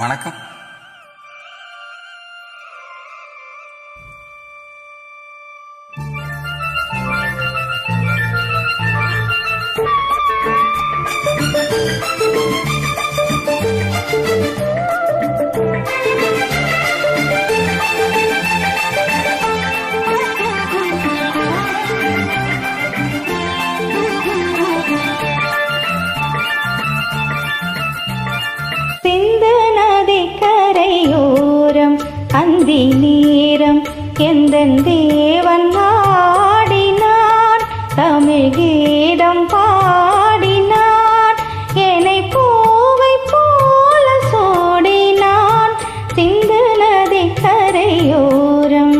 வணக்கம். கரையோரம் அந்தி நேரம் எந்தன் தேவன் ஆடினான், தமிழ் கீதம் பாடினான், என்னை பூவை போல சோடினான் சிந்து நதி கரையோரம்.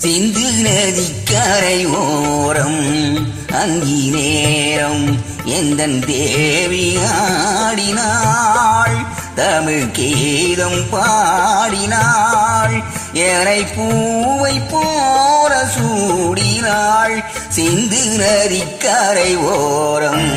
சிந்து நதி கரையோரம் அங்கி நேரம் எந்தன் தேவி ஆடினாள், தமிழ் கீதம் பாடினாள், என்னை பூவை போல சூடினாள் சிந்து நதி கரையோரம்.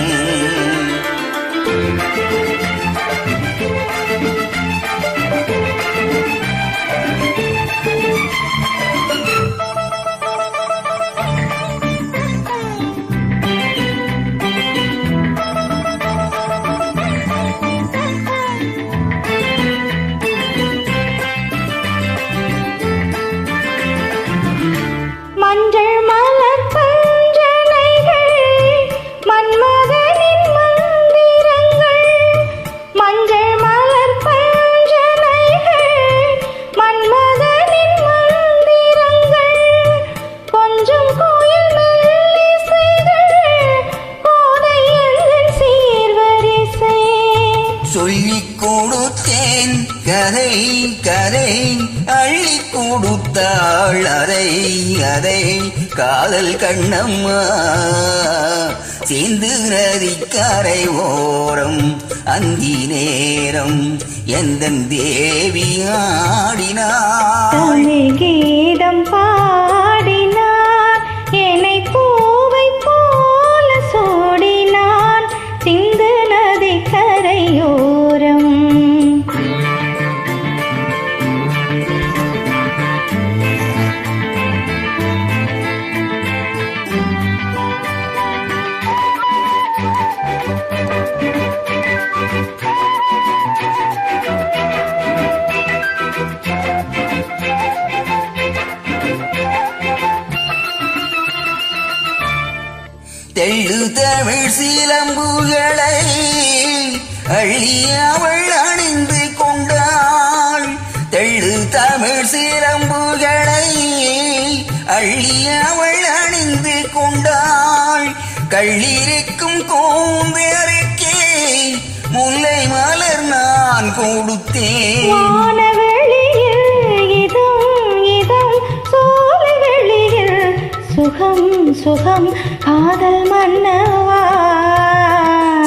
மஞ்சள் மலர் பஞ்சனைகள் மன்மதனின் மந்திரங்கள், மஞ்சள் மலர் பஞ்சனைகள் மன்மதனின் மந்திரங்கள், கொஞ்சம் கோயில் மெல்லிசைகள் கோதை எந்தன் சீர்வரிசை. சொல்லிக் கொடுத்தேன் கதை கதை அள்ளி கொடுத்தாள் அதை அதை காதல் கண்ணம்மா. சிந்து நதி கரை ஓரம் அந்தி நேரம் எந்தன் தேவி ஆடினாள், கீதம் பாடினான், என்னை பூவை போல சோடினான் சிந்து நதி கரையோரம். தெள்ளு தமிழ் சிலம்புகளை அள்ளி அவள் அணிந்து கொண்டாள், தெள்ளு தமிழ் சிலம்புகளை அள்ளி அவள் அணிந்து கொண்டாள், கள்ளிருக்கும் கோம்பேருக்கே முல்லை மலர் நான் கொடுத்தேன். சுகம் சுகம் காதல் மன்னவா.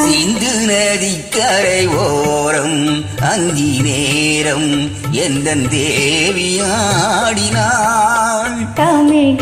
சிந்து நதி கரை ஓரம் அந்தி நேரம் எந்தன் தேவி ஆடினாள், தமிழ்